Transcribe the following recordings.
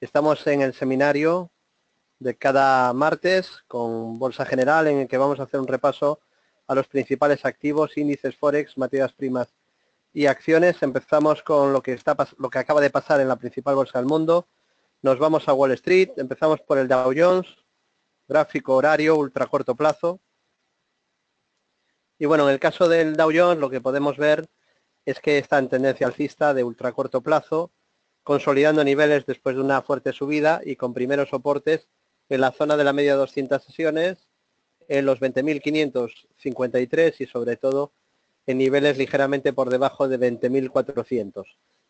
Estamos en el seminario de cada martes con Bolsa General, en el que vamos a hacer un repaso a los principales activos, índices Forex, materias primas y acciones. Empezamos con lo que acaba de pasar en la principal bolsa del mundo. Nos vamos a Wall Street. Empezamos por el Dow Jones, gráfico horario, ultra corto plazo. Y bueno, en el caso del Dow Jones lo que podemos ver es que está en tendencia alcista de ultra corto plazo, consolidando niveles después de una fuerte subida y con primeros soportes en la zona de la media de 200 sesiones, en los 20.553 y sobre todo en niveles ligeramente por debajo de 20.400.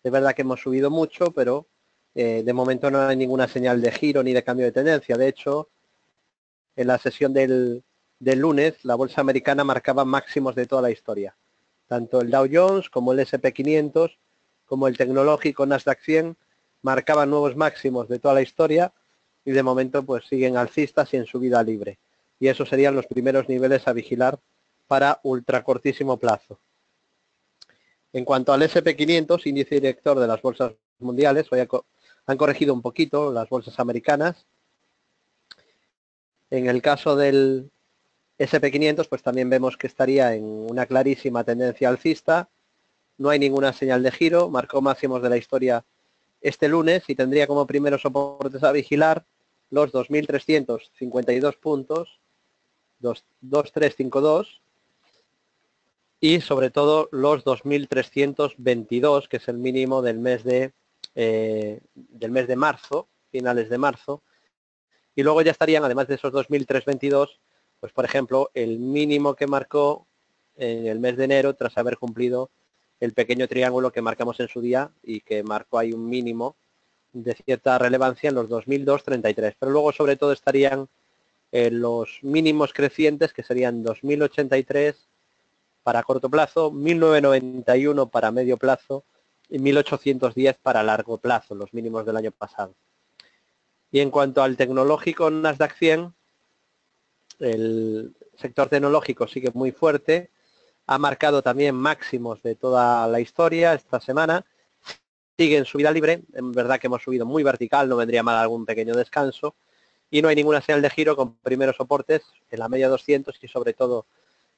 Es verdad que hemos subido mucho, pero de momento no hay ninguna señal de giro ni de cambio de tendencia. De hecho, en la sesión del lunes, la bolsa americana marcaba máximos de toda la historia. Tanto el Dow Jones como el S&P 500, como el tecnológico Nasdaq 100, marcaban nuevos máximos de toda la historia y de momento pues siguen alcistas y en subida libre. Y esos serían los primeros niveles a vigilar para ultracortísimo plazo. En cuanto al S&P 500, índice director de las bolsas mundiales, hoy han corregido un poquito las bolsas americanas. En el caso del S&P 500, pues también vemos que estaría en una clarísima tendencia alcista. No hay ninguna señal de giro, marcó máximos de la historia este lunes y tendría como primeros soportes a vigilar los 2.352 puntos, 2.352, y sobre todo los 2.322, que es el mínimo del mes de marzo, finales de marzo. Y luego ya estarían, además de esos 2.322, pues por ejemplo, el mínimo que marcó en el mes de enero tras haber cumplido el pequeño triángulo que marcamos en su día y que marcó ahí un mínimo de cierta relevancia en los 2.233. Pero luego sobre todo estarían los mínimos crecientes, que serían 2.083 para corto plazo, 1.991 para medio plazo y 1.810 para largo plazo, los mínimos del año pasado. Y en cuanto al tecnológico Nasdaq 100, el sector tecnológico sigue muy fuerte, ha marcado también máximos de toda la historia esta semana, sigue en subida libre, en verdad que hemos subido muy vertical, no vendría mal algún pequeño descanso, y no hay ninguna señal de giro con primeros soportes en la media 200 y sobre todo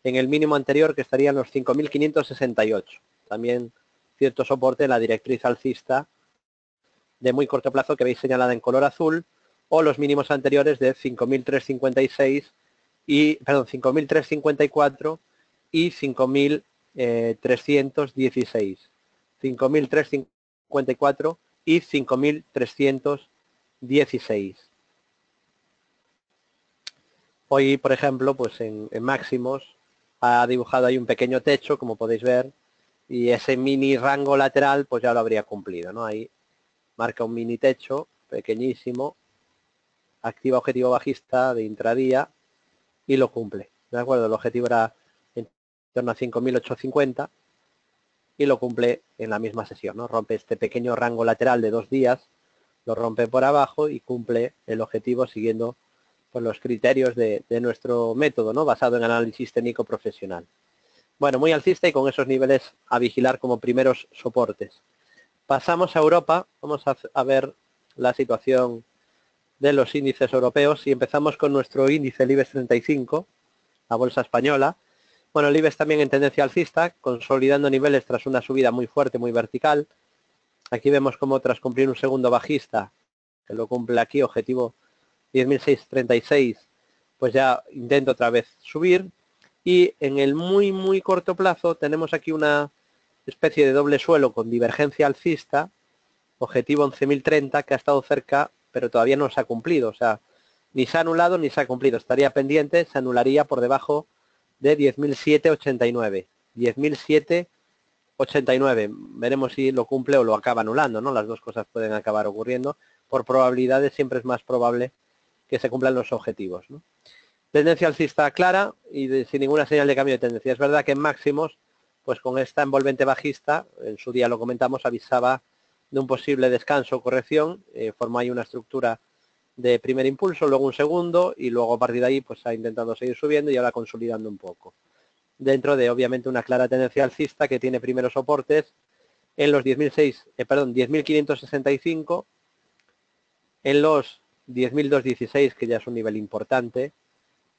en el mínimo anterior, que estarían los 5.568. También cierto soporte en la directriz alcista de muy corto plazo que veis señalada en color azul, o los mínimos anteriores de 5.356 y, perdón, 5.354 y 5.316. 5.354 y 5.316. Hoy, por ejemplo, pues en máximos ha dibujado ahí un pequeño techo, como podéis ver, y ese mini rango lateral pues ya lo habría cumplido, ¿no? Ahí marca un mini techo pequeñísimo, activa objetivo bajista de intradía y lo cumple, ¿de acuerdo? El objetivo era en torno a 5.850 y lo cumple en la misma sesión, ¿no? Rompe este pequeño rango lateral de 2 días, lo rompe por abajo y cumple el objetivo siguiendo pues los criterios de nuestro método, ¿no? Basado en análisis técnico profesional. Bueno, muy alcista y con esos niveles a vigilar como primeros soportes. Pasamos a Europa, vamos a ver la situación de los índices europeos y empezamos con nuestro índice, el IBEX 35, la bolsa española. Bueno, el IBEX también en tendencia alcista, consolidando niveles tras una subida muy fuerte, muy vertical. Aquí vemos cómo tras cumplir un segundo bajista, que lo cumple aquí, objetivo 10.636, pues ya intento otra vez subir. Y en el muy corto plazo tenemos aquí una especie de doble suelo con divergencia alcista, objetivo 11.030, que ha estado cerca, pero todavía no se ha cumplido. O sea, ni se ha anulado ni se ha cumplido. Estaría pendiente, se anularía por debajo de 10.789. 10.789. Veremos si lo cumple o lo acaba anulando, ¿no? Las dos cosas pueden acabar ocurriendo. Por probabilidades siempre es más probable que se cumplan los objetivos, ¿no? Tendencia alcista clara y sin ninguna señal de cambio de tendencia. Es verdad que en máximos, pues con esta envolvente bajista, en su día lo comentamos, avisaba de un posible descanso o corrección, formó ahí una estructura de primer impulso, luego un segundo y luego a partir de ahí pues ha intentado seguir subiendo y ahora consolidando un poco. Dentro de obviamente una clara tendencia alcista que tiene primeros soportes en los 10.565 en los 10.216, que ya es un nivel importante,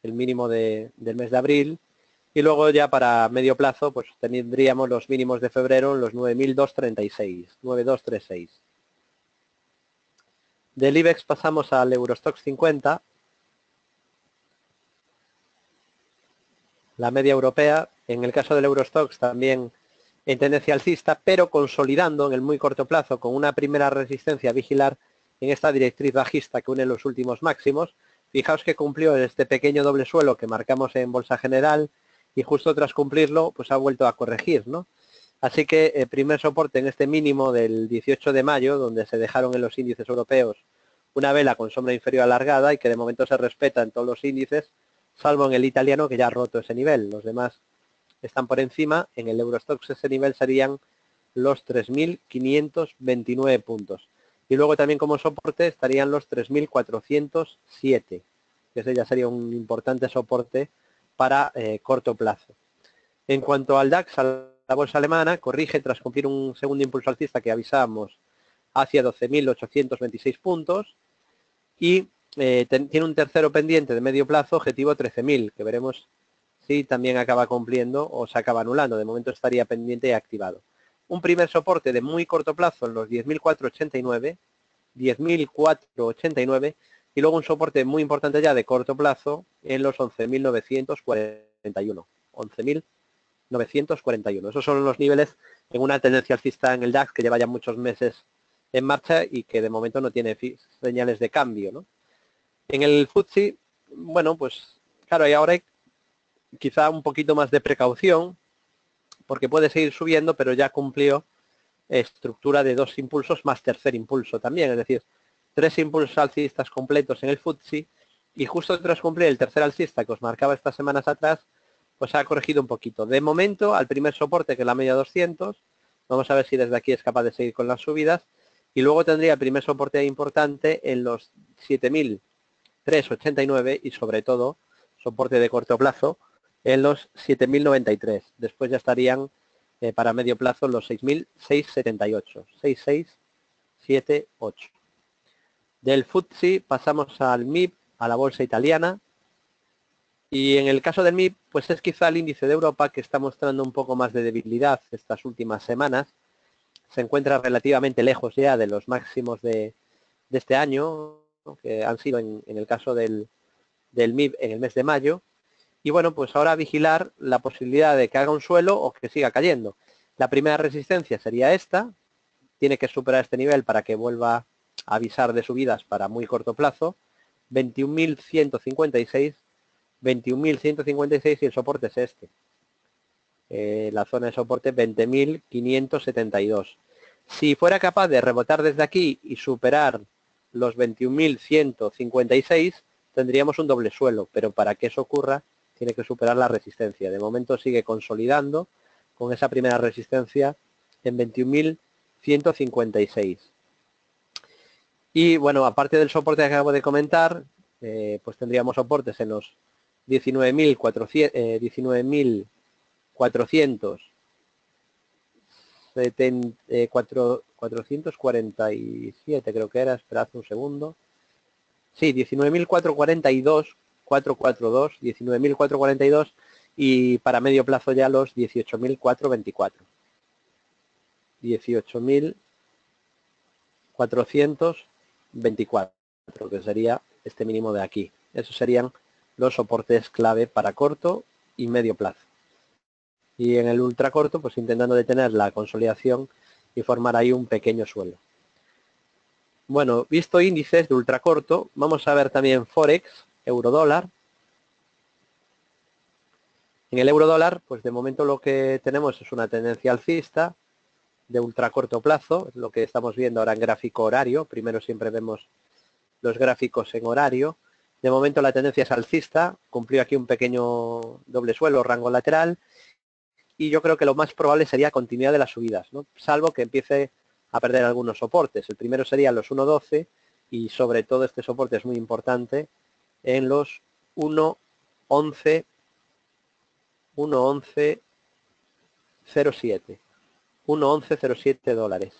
el mínimo del mes de abril, y luego ya para medio plazo pues tendríamos los mínimos de febrero en los 9.236, 9.236. Del IBEX pasamos al Eurostoxx 50, la media europea. En el caso del Eurostoxx también en tendencia alcista, pero consolidando en el muy corto plazo con una primera resistencia a vigilar en esta directriz bajista que une los últimos máximos. Fijaos que cumplió este pequeño doble suelo que marcamos en Bolsa General y justo tras cumplirlo pues ha vuelto a corregir, ¿no? Así que el primer soporte en este mínimo del 18 de mayo, donde se dejaron en los índices europeos una vela con sombra inferior alargada y que de momento se respeta en todos los índices, salvo en el italiano que ya ha roto ese nivel. Los demás están por encima. En el Eurostoxx ese nivel serían los 3.529 puntos. Y luego también como soporte estarían los 3.407, que ese ya sería un importante soporte para corto plazo. En cuanto al DAX, a la bolsa alemana, corrige tras cumplir un segundo impulso alcista que avisábamos hacia 12.826 puntos y tiene un tercero pendiente de medio plazo, objetivo 13.000, que veremos si también acaba cumpliendo o se acaba anulando. De momento estaría pendiente y activado. Un primer soporte de muy corto plazo en los 10.489, 10.489 y luego un soporte muy importante ya de corto plazo en los 11.941. 11.941. Esos son los niveles en una tendencia alcista en el DAX que lleva ya muchos meses en marcha y que de momento no tiene señales de cambio, ¿no? En el FTSE, bueno, pues claro, y ahora hay quizá un poquito más de precaución porque puede seguir subiendo, pero ya cumplió estructura de dos impulsos más tercer impulso también, es decir, tres impulsos alcistas completos en el FTSE y justo tras cumplir el tercer alcista que os marcaba estas semanas atrás, pues ha corregido un poquito. De momento, al primer soporte, que es la media 200, vamos a ver si desde aquí es capaz de seguir con las subidas, y luego tendría el primer soporte importante en los 7.389 y sobre todo, soporte de corto plazo, en los 7.093. Después ya estarían para medio plazo los 6.678. 6.678. Del FTSE pasamos al MIB, a la bolsa italiana. Y en el caso del MIB, pues es quizá el índice de Europa que está mostrando un poco más de debilidad estas últimas semanas. Se encuentra relativamente lejos ya de los máximos de este año, ¿no? Que han sido en el caso del MIB en el mes de mayo. Y bueno, pues ahora vigilar la posibilidad de que haga un suelo o que siga cayendo. La primera resistencia sería esta. Tiene que superar este nivel para que vuelva a avisar de subidas para muy corto plazo. 21.156. 21.156 y el soporte es este. La zona de soporte 20.572. Si fuera capaz de rebotar desde aquí y superar los 21.156, tendríamos un doble suelo, pero para que eso ocurra tiene que superar la resistencia. De momento sigue consolidando con esa primera resistencia en 21.156. Y bueno, aparte del soporte que acabo de comentar, pues tendríamos soportes en los 19.447 creo que era, esperad un segundo. Sí, 19.442, 442, 19.442 y para medio plazo ya los 18.424. 18.424, que sería este mínimo de aquí. Esos serían los soportes clave para corto y medio plazo. Y en el ultra corto, pues intentando detener la consolidación y formar ahí un pequeño suelo. Bueno, visto índices de ultra corto, vamos a ver también Forex, eurodólar. En el eurodólar, pues de momento lo que tenemos es una tendencia alcista de ultra corto plazo, es lo que estamos viendo ahora en gráfico horario. Primero siempre vemos los gráficos en horario. De momento la tendencia es alcista, cumplió aquí un pequeño doble suelo, rango lateral, y yo creo que lo más probable sería continuidad de las subidas, ¿no? Salvo que empiece a perder algunos soportes. El primero sería los 1.12 y sobre todo este soporte es muy importante en los 1.11, 1.1107, 1.1107 dólares.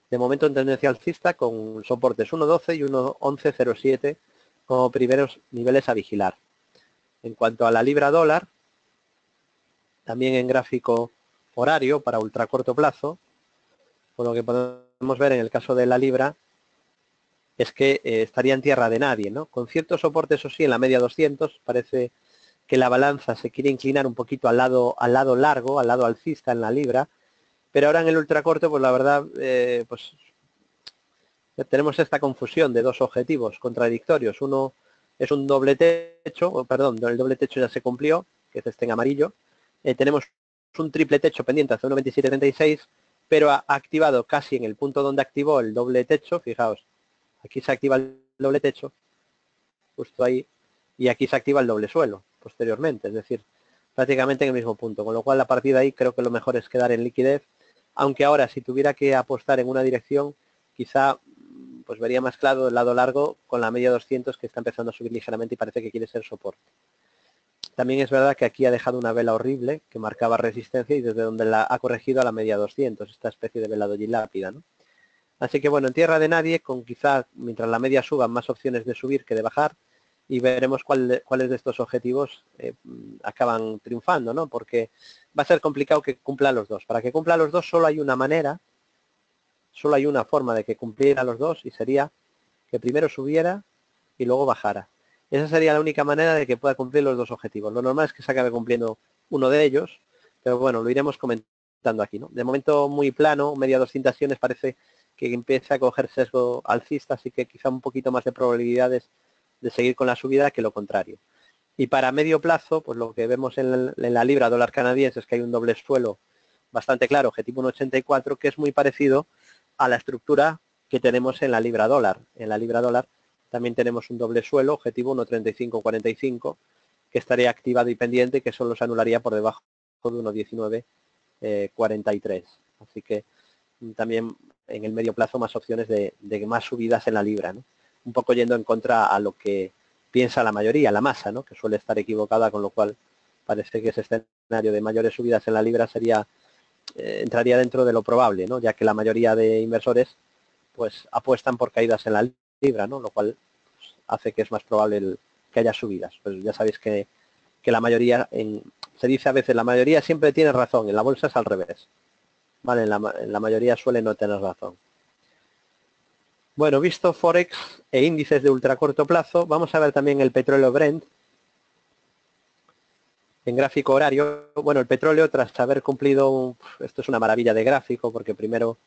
De momento en tendencia alcista con soportes 1.12 y 1.1107 como primeros niveles a vigilar. En cuanto a la libra dólar, también en gráfico horario para ultra corto plazo, por lo que podemos ver en el caso de la libra, es que estaría en tierra de nadie, ¿no? Con ciertos soportes, eso sí, en la media 200, parece que la balanza se quiere inclinar un poquito al lado largo, al lado alcista en la libra, pero ahora en el ultracorto, pues la verdad, pues tenemos esta confusión de dos objetivos contradictorios. Uno es un doble techo, perdón, el doble techo ya se cumplió, que es este en amarillo. Tenemos un triple techo pendiente hacia 1.2736, pero ha activado casi en el punto donde activó el doble techo, fijaos, aquí se activa el doble techo, justo ahí, y aquí se activa el doble suelo posteriormente, es decir, prácticamente en el mismo punto, con lo cual a partir de ahí creo que lo mejor es quedar en liquidez, aunque ahora si tuviera que apostar en una dirección, quizá pues vería más claro el lado largo con la media 200 que está empezando a subir ligeramente y parece que quiere ser soporte. También es verdad que aquí ha dejado una vela horrible que marcaba resistencia y desde donde la ha corregido a la media 200, esta especie de vela doji lápida, ¿no? Así que bueno, en tierra de nadie, con quizá mientras la media suba más opciones de subir que de bajar, y veremos cuáles de estos objetivos acaban triunfando, ¿no? Porque va a ser complicado que cumpla los dos. Para que cumpla los dos solo hay una manera, solo hay una forma de que cumpliera los dos y sería que primero subiera y luego bajara. Esa sería la única manera de que pueda cumplir los dos objetivos. Lo normal es que se acabe cumpliendo uno de ellos, pero bueno, lo iremos comentando aquí, ¿no? De momento muy plano, media 200 acciones parece que empieza a coger sesgo alcista, así que quizá un poquito más de probabilidades de seguir con la subida que lo contrario. Y para medio plazo, pues lo que vemos en la libra dólar canadiense es que hay un doble suelo bastante claro, objetivo 1.84, que es muy parecido a la estructura que tenemos en la libra dólar. En la libra dólar también tenemos un doble suelo, objetivo 1.3545, que estaría activado y pendiente, que solo se anularía por debajo de 1.1943. Así que también en el medio plazo más opciones de más subidas en la libra, ¿no? Un poco yendo en contra a lo que piensa la mayoría, la masa, ¿no? Que suele estar equivocada, con lo cual parece que ese escenario de mayores subidas en la libra sería entraría dentro de lo probable, ¿no? Ya que la mayoría de inversores pues apuestan por caídas en la libra, ¿no? Lo cual pues, hace que es más probable que haya subidas. Pues ya sabéis que la mayoría, se dice a veces, la mayoría siempre tiene razón, en la bolsa es al revés. Vale, en la mayoría suele no tener razón. Bueno, visto Forex e índices de ultracorto plazo, vamos a ver también el petróleo Brent en gráfico horario. Bueno, el petróleo, tras haber cumplido, esto es una maravilla de gráfico, porque primero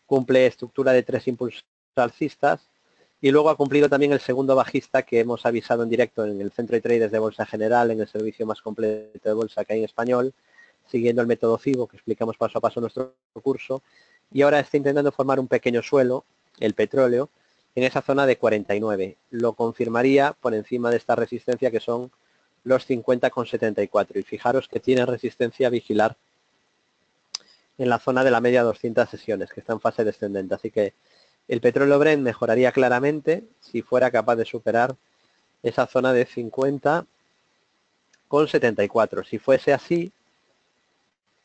cumple estructura de 3 impulsos alcistas y luego ha cumplido también el segundo bajista que hemos avisado en directo en el centro de traders de Bolsa General, en el servicio más completo de bolsa que hay en español, siguiendo el método FIBO que explicamos paso a paso en nuestro curso, y ahora está intentando formar un pequeño suelo, el petróleo, en esa zona de 49. Lo confirmaría por encima de esta resistencia que son los 50,74. Y fijaros que tiene resistencia a vigilar en la zona de la media 200 sesiones, que está en fase descendente. Así que el petróleo Brent mejoraría claramente si fuera capaz de superar esa zona de 50,74. Si fuese así,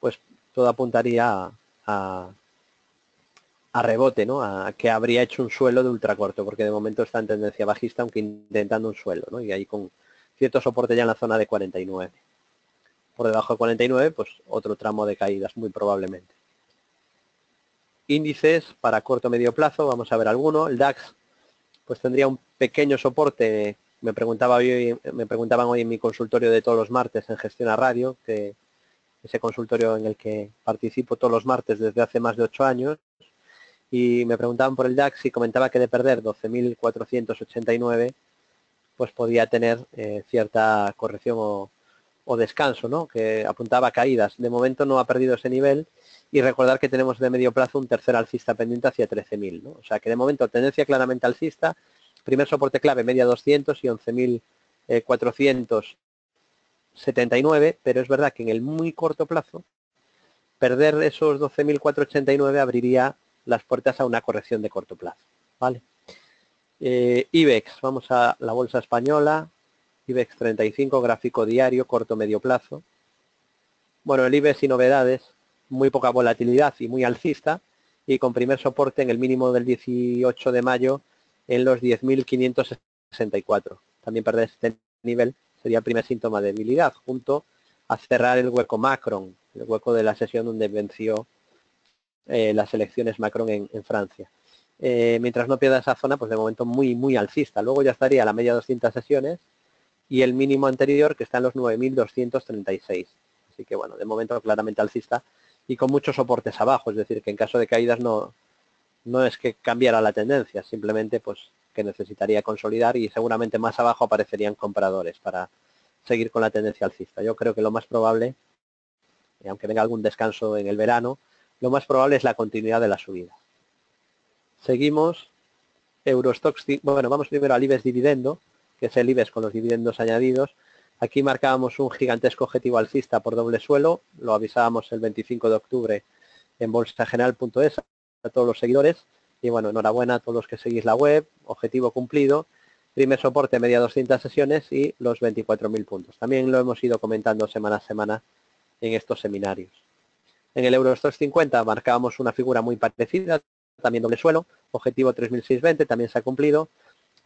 pues todo apuntaría a rebote, ¿no? A que habría hecho un suelo de ultracorto, porque de momento está en tendencia bajista, aunque intentando un suelo, ¿no? Y ahí con cierto soporte ya en la zona de 49. Por debajo de 49, pues otro tramo de caídas, muy probablemente. Índices para corto medio plazo, vamos a ver alguno. El DAX pues tendría un pequeño soporte. Me preguntaban hoy en mi consultorio de todos los martes en Gestión a Radio, que ese consultorio en el que participo todos los martes desde hace más de 8 años, y me preguntaban por el DAX y comentaba que de perder 12.489 pues podía tener cierta corrección o descanso, ¿no? Que apuntaba a caídas. De momento no ha perdido ese nivel, y recordar que tenemos de medio plazo un tercer alcista pendiente hacia 13.000, ¿no? O sea que de momento tendencia claramente alcista, primer soporte clave media 200 y 11.479, pero es verdad que en el muy corto plazo perder esos 12.489 abriría las puertas a una corrección de corto plazo, ¿vale? IBEX, vamos a la bolsa española, IBEX 35, gráfico diario, corto medio plazo. Bueno, el IBEX sin novedades, muy poca volatilidad y muy alcista, y con primer soporte en el mínimo del 18 de mayo en los 10.564. También perder este nivel sería el primer síntoma de debilidad, junto a cerrar el hueco Macron, el hueco de la sesión donde venció las elecciones Macron en Francia. Mientras no pierda esa zona, pues de momento muy alcista. Luego ya estaría la media 200 sesiones y el mínimo anterior, que está en los 9.236. Así que bueno, de momento claramente alcista y con muchos soportes abajo, es decir, que en caso de caídas no es que cambiara la tendencia, simplemente pues que necesitaría consolidar y seguramente más abajo aparecerían compradores para seguir con la tendencia alcista. Yo creo que lo más probable, aunque venga algún descanso en el verano, lo más probable es la continuidad de la subida. Seguimos, Eurostoxx, bueno, vamos primero al IBEX dividendo, que es el IBEX con los dividendos añadidos. Aquí marcábamos un gigantesco objetivo alcista por doble suelo, lo avisábamos el 25 de octubre en bolsageneral.es a todos los seguidores. Y bueno, enhorabuena a todos los que seguís la web, objetivo cumplido, primer soporte media 200 sesiones y los 24.000 puntos. También lo hemos ido comentando semana a semana en estos seminarios. En el Eurostoxx 50 marcábamos una figura muy parecida, también doble suelo, objetivo 3.620, también se ha cumplido,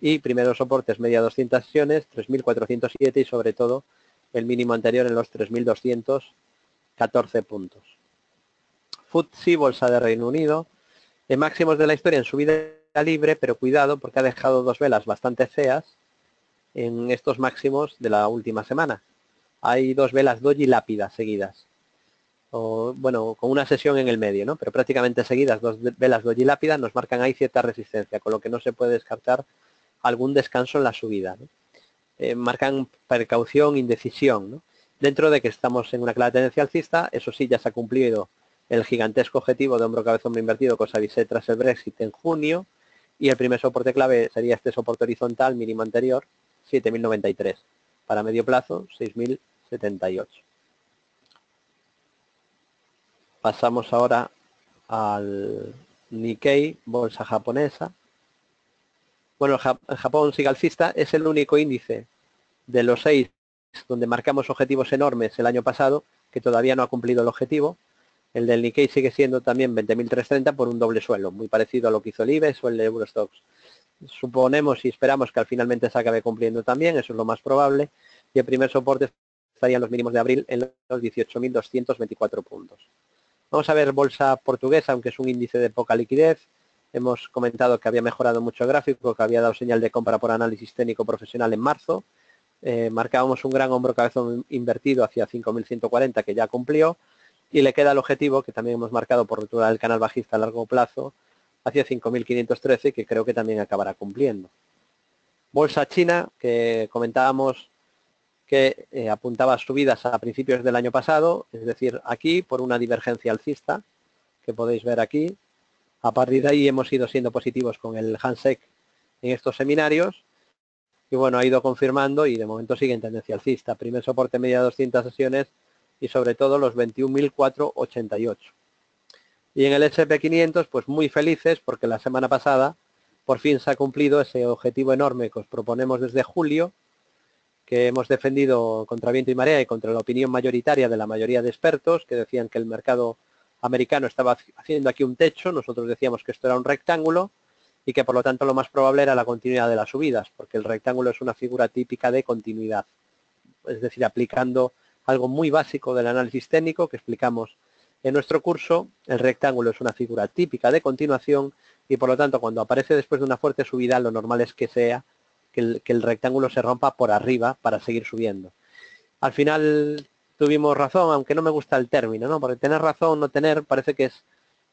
y primeros soportes media 200 sesiones, 3.407 y sobre todo el mínimo anterior en los 3.214 puntos. FTSE, bolsa de Reino Unido, en máximos de la historia en subida libre, pero cuidado porque ha dejado dos velas bastante feas en estos máximos de la última semana. Hay dos velas doji lápidas seguidas. O, bueno, con una sesión en el medio, ¿no? Pero prácticamente seguidas, dos velas doji lápidas nos marcan ahí cierta resistencia, con lo que no se puede descartar algún descanso en la subida, ¿no? Marcan precaución, indecisión, ¿no? Dentro de que estamos en una clara tendencia alcista, eso sí, ya se ha cumplido el gigantesco objetivo de hombro cabeza hombro invertido que os avisé tras el Brexit en junio, y el primer soporte clave sería este soporte horizontal mínimo anterior, 7.093, para medio plazo 6.078. Pasamos ahora al Nikkei, bolsa japonesa. Bueno, el Japón sigue alcista, es el único índice de los 6 donde marcamos objetivos enormes el año pasado que todavía no ha cumplido el objetivo. El del Nikkei sigue siendo también 20.330 por un doble suelo, muy parecido a lo que hizo el IBEX o el de Eurostoxx. Suponemos y esperamos que al finalmente se acabe cumpliendo también, eso es lo más probable, y el primer soporte estaría en los mínimos de abril en los 18.224 puntos. Vamos a ver bolsa portuguesa, aunque es un índice de poca liquidez. Hemos comentado que había mejorado mucho el gráfico, que había dado señal de compra por análisis técnico profesional en marzo. Marcábamos un gran hombro cabezón invertido hacia 5.140 que ya cumplió, y le queda el objetivo que también hemos marcado por ruptura del canal bajista a largo plazo hacia 5.513 que creo que también acabará cumpliendo. Bolsa china, que comentábamos que apuntaba a subidas a principios del año pasado, es decir, aquí por una divergencia alcista que podéis ver aquí. A partir de ahí hemos ido siendo positivos con el Hang-Seng en estos seminarios y bueno, ha ido confirmando y de momento sigue en tendencia alcista. Primer soporte media 200 sesiones y sobre todo los 21.488. Y en el S&P 500 pues muy felices porque la semana pasada por fin se ha cumplido ese objetivo enorme que os proponemos desde julio, que hemos defendido contra viento y marea y contra la opinión mayoritaria de la mayoría de expertos que decían que el mercado americano estaba haciendo aquí un techo. Nosotros decíamos que esto era un rectángulo y que por lo tanto lo más probable era la continuidad de las subidas, porque el rectángulo es una figura típica de continuidad, es decir, aplicando algo muy básico del análisis técnico que explicamos en nuestro curso. El rectángulo es una figura típica de continuación y por lo tanto cuando aparece después de una fuerte subida lo normal es que sea que el rectángulo se rompa por arriba para seguir subiendo. Al final tuvimos razón, aunque no me gusta el término, ¿no? Porque tener razón, no tener, parece que es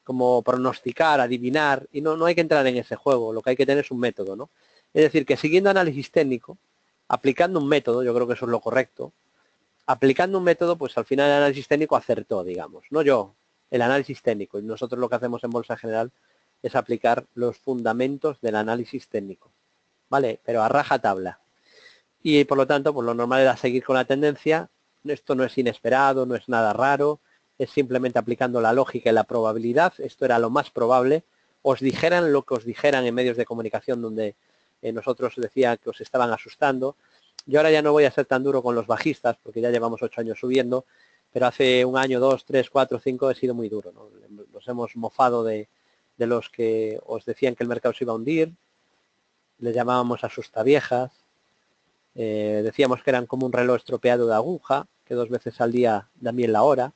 como pronosticar, adivinar, y no hay que entrar en ese juego, lo que hay que tener es un método, ¿no? Es decir, que siguiendo análisis técnico, aplicando un método, yo creo que eso es lo correcto, aplicando un método, pues al final el análisis técnico acertó, digamos, no yo, el análisis técnico, y nosotros lo que hacemos en Bolsa General es aplicar los fundamentos del análisis técnico, ¿vale? Pero a rajatabla. Y por lo tanto, pues lo normal era seguir con la tendencia. Esto no es inesperado, no es nada raro, es simplemente aplicando la lógica y la probabilidad. Esto era lo más probable. Os dijeran lo que os dijeran en medios de comunicación donde nosotros decía que os estaban asustando. Yo ahora ya no voy a ser tan duro con los bajistas porque ya llevamos 8 años subiendo, pero hace un año, 2, 3, 4, 5 he sido muy duro, ¿no? Nos hemos mofado de de los que os decían que el mercado se iba a hundir, les llamábamos asustaviejas, decíamos que eran como un reloj estropeado de aguja, que 2 veces al día dan bien la hora,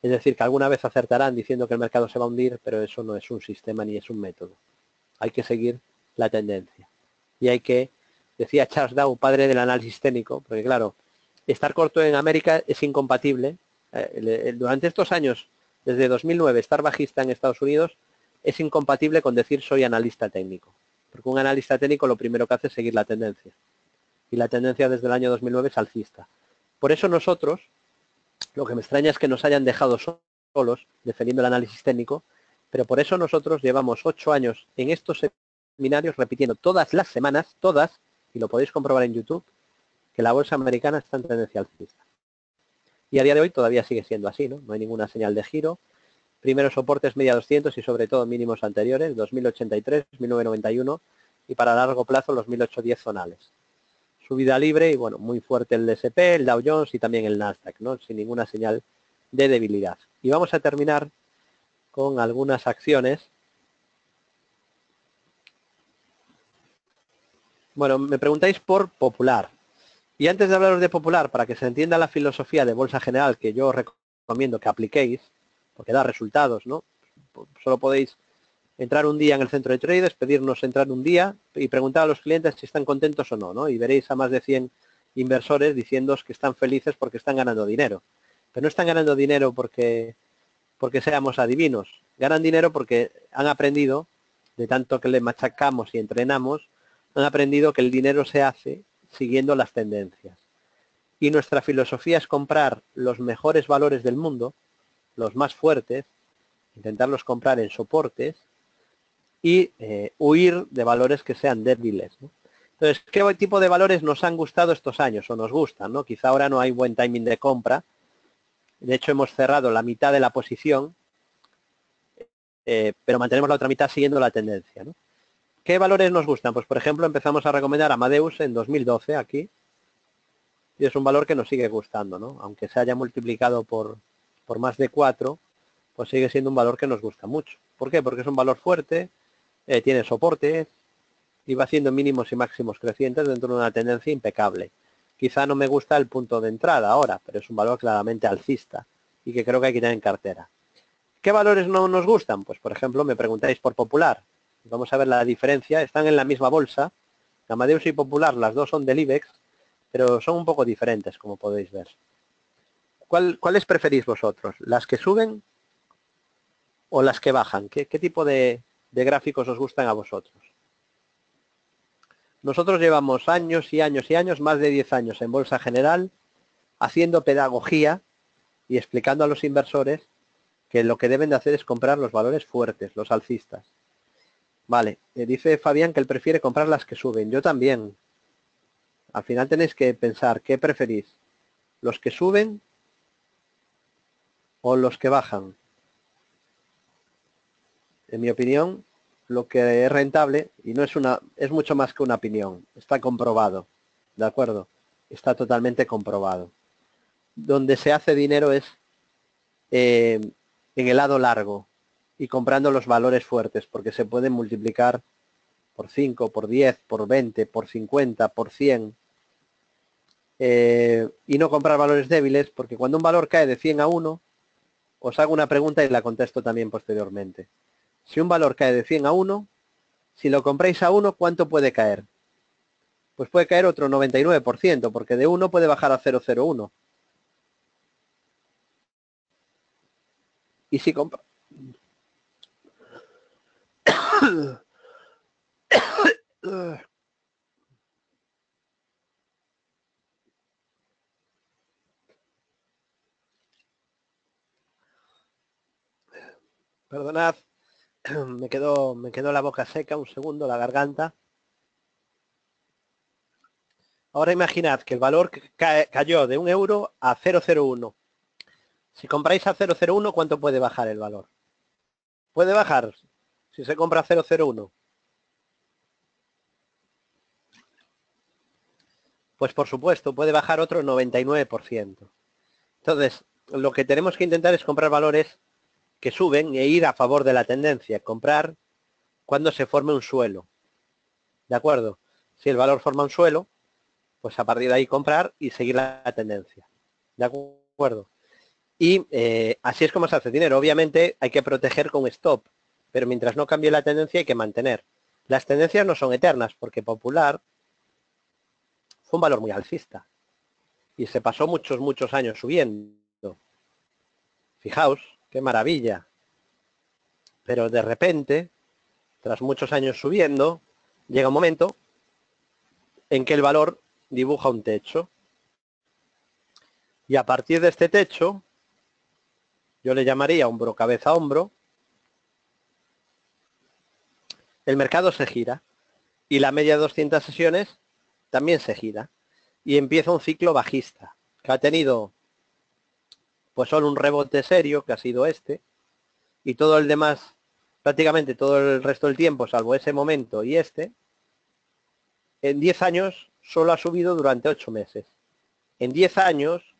es decir, que alguna vez acertarán diciendo que el mercado se va a hundir, pero eso no es un sistema ni es un método. Hay que seguir la tendencia. Y hay que, decía Charles Dow, padre del análisis técnico, porque claro, estar corto en América es incompatible. Durante estos años, desde 2009, estar bajista en Estados Unidos es incompatible con decir soy analista técnico. Porque un analista técnico lo primero que hace es seguir la tendencia. Y la tendencia desde el año 2009 es alcista. Por eso nosotros, lo que me extraña es que nos hayan dejado solos defendiendo el análisis técnico, pero por eso nosotros llevamos 8 años en estos seminarios repitiendo todas las semanas, todas, y lo podéis comprobar en YouTube, que la bolsa americana está en tendencia alcista. Y a día de hoy todavía sigue siendo así, ¿no? No hay ninguna señal de giro. Primeros soportes media 200 y sobre todo mínimos anteriores, 2083, 1991 y para largo plazo los 1810 zonales. Subida libre y bueno, muy fuerte el S&P, el Dow Jones y también el Nasdaq, ¿no? Sin ninguna señal de debilidad. Y vamos a terminar con algunas acciones. Bueno, me preguntáis por Popular. Y antes de hablaros de Popular, para que se entienda la filosofía de Bolsa General que yo recomiendo que apliquéis, porque da resultados, ¿no? Solo podéis entrar un día en el centro de traders, pedirnos entrar un día y preguntar a los clientes si están contentos o no, ¿no? Y veréis a más de 100 inversores diciéndoos que están felices porque están ganando dinero. Pero no están ganando dinero porque seamos adivinos. Ganan dinero porque han aprendido, de tanto que le machacamos y entrenamos, han aprendido que el dinero se hace siguiendo las tendencias. Y nuestra filosofía es comprar los mejores valores del mundo, los más fuertes, intentarlos comprar en soportes y huir de valores que sean débiles, ¿no? Entonces, ¿qué tipo de valores nos han gustado estos años o nos gustan, ¿no? Quizá ahora no hay buen timing de compra. De hecho, hemos cerrado la mitad de la posición, pero mantenemos la otra mitad siguiendo la tendencia, ¿no? ¿Qué valores nos gustan? Pues, por ejemplo, empezamos a recomendar Amadeus en 2012 aquí, y es un valor que nos sigue gustando, ¿no? Aunque se haya multiplicado por más de 4, pues sigue siendo un valor que nos gusta mucho. ¿Por qué? Porque es un valor fuerte, tiene soporte y va haciendo mínimos y máximos crecientes dentro de una tendencia impecable. Quizá no me gusta el punto de entrada ahora, pero es un valor claramente alcista y que creo que hay que tener en cartera. ¿Qué valores no nos gustan? Pues, por ejemplo, me preguntáis por Popular. Vamos a ver la diferencia. Están en la misma bolsa. Amadeus y Popular, las dos son del IBEX, pero son un poco diferentes, como podéis ver. ¿Cuáles preferís vosotros? ¿Las que suben o las que bajan? ¿Qué tipo de gráficos os gustan a vosotros? Nosotros llevamos años y años y años, más de 10 años en Bolsa General, haciendo pedagogía y explicando a los inversores que lo que deben de hacer es comprar los valores fuertes, los alcistas. Vale, dice Fabián que él prefiere comprar las que suben. Yo también. Al final tenéis que pensar, ¿qué preferís? ¿Los que suben o los que bajan? En mi opinión, lo que es rentable, y no es mucho más que una opinión, está comprobado, ¿de acuerdo? Está totalmente comprobado. Donde se hace dinero es en el lado largo y comprando los valores fuertes, porque se pueden multiplicar por 5, por 10, por 20, por 50, por 100, y no comprar valores débiles, porque cuando un valor cae de 100 a 1, os hago una pregunta y la contesto también posteriormente. Si un valor cae de 100 a 1, si lo compráis a 1, ¿cuánto puede caer? Pues puede caer otro 99%, porque de 1 puede bajar a 0,01. Y si compra... Perdonad, me quedó la boca seca, un segundo, la garganta. Ahora imaginad que el valor cayó de 1 euro a 0,01. Si compráis a 0,01, ¿cuánto puede bajar el valor? Puede bajar si se compra a 0,01. Pues por supuesto, puede bajar otro 99%. Entonces, lo que tenemos que intentar es comprar valores que suben e ir a favor de la tendencia, comprar cuando se forme un suelo. ¿De acuerdo? Si el valor forma un suelo, pues a partir de ahí comprar y seguir la tendencia. ¿De acuerdo? Y así es como se hace dinero. Obviamente hay que proteger con stop, pero mientras no cambie la tendencia hay que mantener. Las tendencias no son eternas, porque Popular fue un valor muy alcista y se pasó muchos años subiendo. Fijaos, qué maravilla. Pero de repente, tras muchos años subiendo, llega un momento en que el valor dibuja un techo. Y a partir de este techo, yo le llamaría hombro, cabeza, hombro, el mercado se gira. Y la media de 200 sesiones también se gira. Y empieza un ciclo bajista, que ha tenido pues solo un rebote serio, que ha sido este, y todo el demás, prácticamente todo el resto del tiempo, salvo ese momento y este, en 10 años solo ha subido durante 8 meses. En 10 años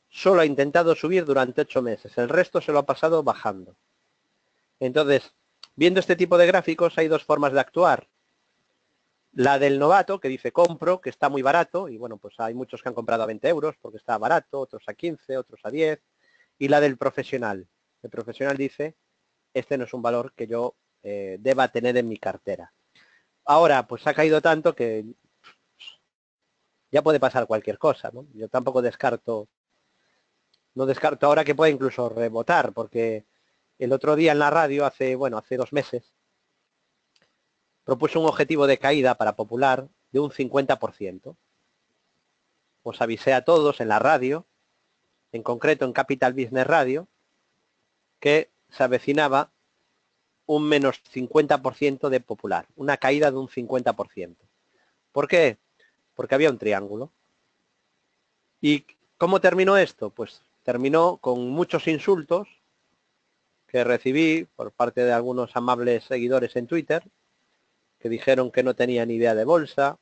solo ha intentado subir durante 8 meses. El resto se lo ha pasado bajando. Entonces, viendo este tipo de gráficos, hay dos formas de actuar. La del novato, que dice compro, que está muy barato, y bueno, pues hay muchos que han comprado a 20 euros porque está barato, otros a 15, otros a 10. Y la del profesional. El profesional dice, este no es un valor que yo deba tener en mi cartera. Ahora, pues ha caído tanto que ya puede pasar cualquier cosa, ¿no? Yo tampoco descarto, no descarto ahora que pueda incluso rebotar, porque el otro día en la radio, hace 2 meses, propuso un objetivo de caída para Popular de un 50%. Os avisé a todos en la radio, en concreto en Capital Business Radio, que se avecinaba un menos 50% de Popular, una caída de un 50%. ¿Por qué? Porque había un triángulo. ¿Y cómo terminó esto? Pues terminó con muchos insultos que recibí por parte de algunos amables seguidores en Twitter, que dijeron que no tenía ni idea de bolsa,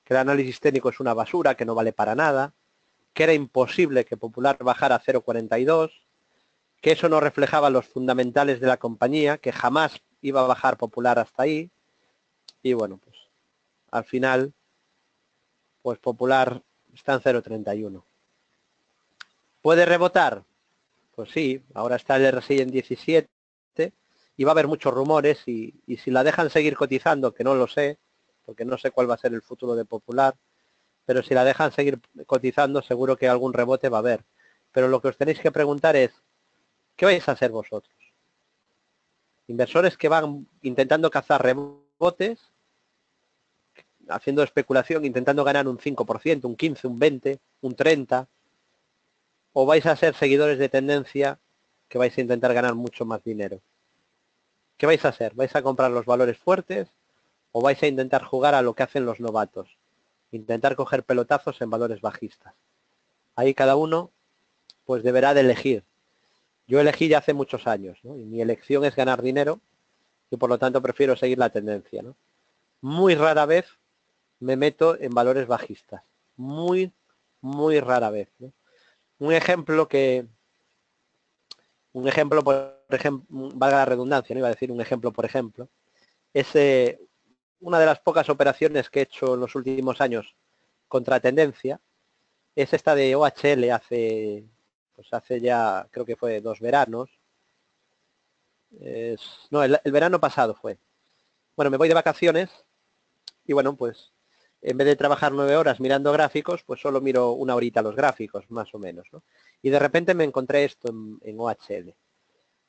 que el análisis técnico es una basura, que no vale para nada, que era imposible que Popular bajara a 0,42, que eso no reflejaba los fundamentales de la compañía, que jamás iba a bajar Popular hasta ahí. Y bueno, pues al final, pues Popular está en 0,31. ¿Puede rebotar? Pues sí, ahora está el RSI en 17 y va a haber muchos rumores y si la dejan seguir cotizando, que no lo sé, porque no sé cuál va a ser el futuro de Popular, pero si la dejan seguir cotizando seguro que algún rebote va a haber. Pero lo que os tenéis que preguntar es, ¿qué vais a hacer vosotros? Inversores que van intentando cazar rebotes, haciendo especulación, intentando ganar un 5%, un 15%, un 20%, un 30%, o vais a ser seguidores de tendencia que vais a intentar ganar mucho más dinero. ¿Qué vais a hacer? ¿Vais a comprar los valores fuertes o vais a intentar jugar a lo que hacen los novatos? Intentar coger pelotazos en valores bajistas. Ahí cada uno pues deberá de elegir. Yo elegí ya hace muchos años, ¿no? Y mi elección es ganar dinero y por lo tanto prefiero seguir la tendencia, ¿no? Muy rara vez me meto en valores bajistas. Muy rara vez, ¿no? Un ejemplo, por ejemplo, valga la redundancia, no iba a decir un ejemplo, por ejemplo, es una de las pocas operaciones que he hecho en los últimos años contra tendencia, es esta de OHL hace ya, creo que fue 2 veranos. No, el verano pasado fue. Bueno, me voy de vacaciones y bueno, pues en vez de trabajar 9 horas mirando gráficos, pues solo miro una horita los gráficos, más o menos, ¿no? Y de repente me encontré esto en OHL.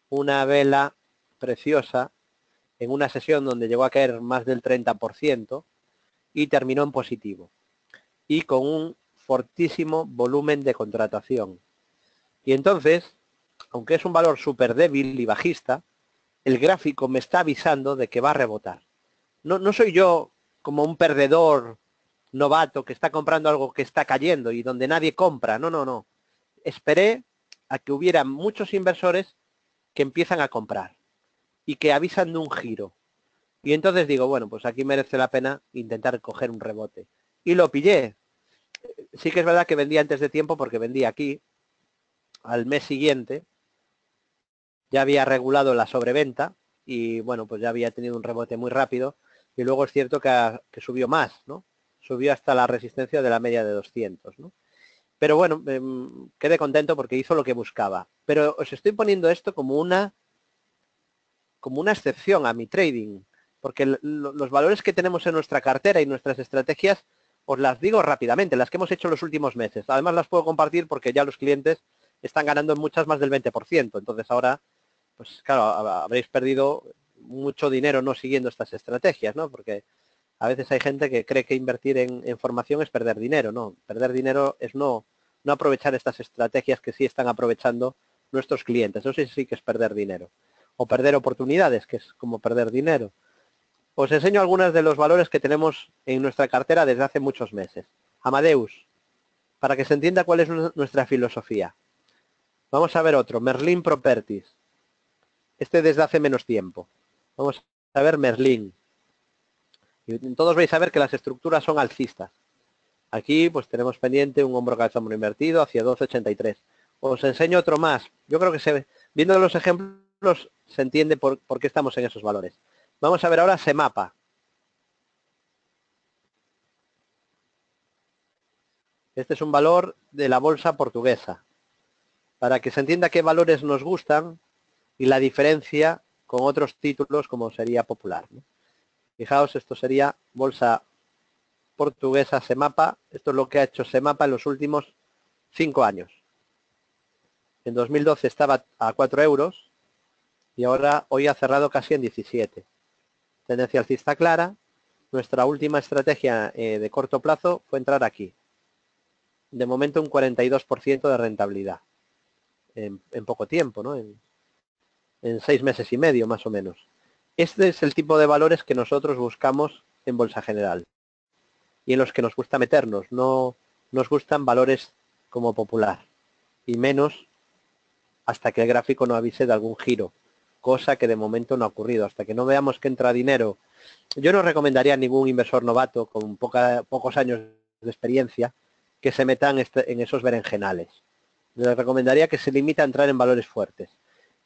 Una vela preciosa en una sesión donde llegó a caer más del 30% y terminó en positivo. Y con un fortísimo volumen de contratación. Y entonces, aunque es un valor súper débil y bajista, el gráfico me está avisando de que va a rebotar. No soy yo como un perdedor novato que está comprando algo que está cayendo y donde nadie compra. No. Esperé a que hubiera muchos inversores que empiezan a comprar y que avisan de un giro. Y entonces digo, bueno, pues aquí merece la pena intentar coger un rebote. Y lo pillé. Sí que es verdad que vendí antes de tiempo porque vendí aquí al mes siguiente ya había regulado la sobreventa y bueno, pues ya había tenido un rebote muy rápido y luego es cierto que subió más, ¿no? Subió hasta la resistencia de la media de 200, ¿no? Pero bueno, quedé contento porque hizo lo que buscaba. Pero os estoy poniendo esto como una excepción a mi trading, porque los valores que tenemos en nuestra cartera y nuestras estrategias, os las digo rápidamente, las que hemos hecho en los últimos meses. Además las puedo compartir porque ya los clientes están ganando en muchas más del 20%. Entonces ahora, pues claro, habréis perdido mucho dinero no siguiendo estas estrategias, ¿no? Porque a veces hay gente que cree que invertir en formación es perder dinero, ¿no? Perder dinero es no aprovechar estas estrategias que sí están aprovechando nuestros clientes. Eso sí que es perder dinero. O perder oportunidades, que es como perder dinero. Os enseño algunos de los valores que tenemos en nuestra cartera desde hace muchos meses. Amadeus, para que se entienda cuál es nuestra filosofía. Vamos a ver otro, Merlin Properties. Este desde hace menos tiempo. Vamos a ver Merlin. Y todos vais a ver que las estructuras son alcistas. Aquí pues tenemos pendiente un hombro calza hombro invertido hacia 12,83. Os enseño otro más. Yo creo que viendo los ejemplos se entiende por qué estamos en esos valores. Vamos a ver ahora Semapa. Este es un valor de la bolsa portuguesa. Para que se entienda qué valores nos gustan y la diferencia con otros títulos como sería Popular, ¿no? Fijaos, esto sería bolsa portuguesa Semapa. Esto es lo que ha hecho Semapa en los últimos 5 años. En 2012 estaba a 4 euros y ahora hoy ha cerrado casi en 17. Tendencia alcista clara. Nuestra última estrategia de corto plazo fue entrar aquí. De momento un 42% de rentabilidad. En poco tiempo, ¿no? En 6 meses y medio más o menos. Este es el tipo de valores que nosotros buscamos en Bolsa General y en los que nos gusta meternos. No nos gustan valores como Popular y menos hasta que el gráfico no avise de algún giro, cosa que de momento no ha ocurrido. Hasta que no veamos que entra dinero, yo no recomendaría a ningún inversor novato con pocos años de experiencia que se metan en esos berenjenales. Les recomendaría que se limite a entrar en valores fuertes.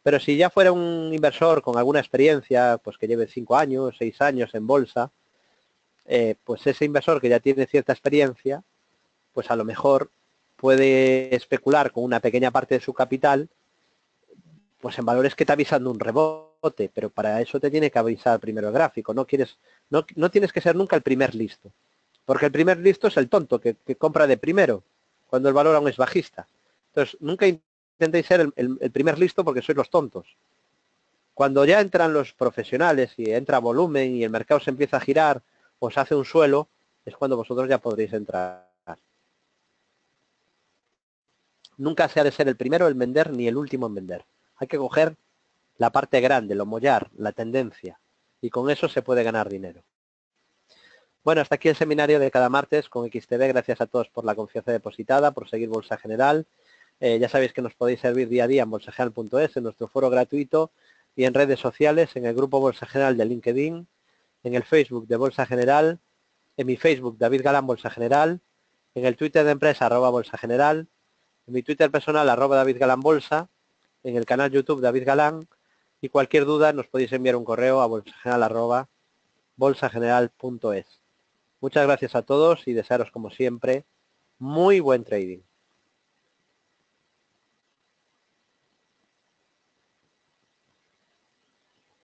Pero si ya fuera un inversor con alguna experiencia, pues que lleve 5 años, 6 años en bolsa, pues ese inversor que ya tiene cierta experiencia, pues a lo mejor puede especular con una pequeña parte de su capital, pues en valores que te avisan de un rebote, pero para eso te tiene que avisar primero el gráfico. No tienes que ser nunca el primer listo, porque el primer listo es el tonto que compra de primero, cuando el valor aún es bajista. Entonces, nunca intentéis ser el primer listo porque sois los tontos. Cuando ya entran los profesionales y entra volumen y el mercado se empieza a girar o se hace un suelo, es cuando vosotros ya podréis entrar. Nunca se ha de ser el primero en vender ni el último en vender. Hay que coger la parte grande, lo mollar, la tendencia. Y con eso se puede ganar dinero. Bueno, hasta aquí el seminario de cada martes con XTB. Gracias a todos por la confianza depositada, por seguir Bolsa General. Ya sabéis que nos podéis servir día a día en bolsageneral.es, en nuestro foro gratuito y en redes sociales, en el grupo Bolsa General de LinkedIn, en el Facebook de Bolsa General, en mi Facebook David Galán Bolsa General, en el Twitter de empresa @Bolsa General, en mi Twitter personal @David Galán Bolsa, en el canal YouTube David Galán, y cualquier duda nos podéis enviar un correo a bolsageneral@bolsageneral.es. Muchas gracias a todos y desearos como siempre muy buen trading.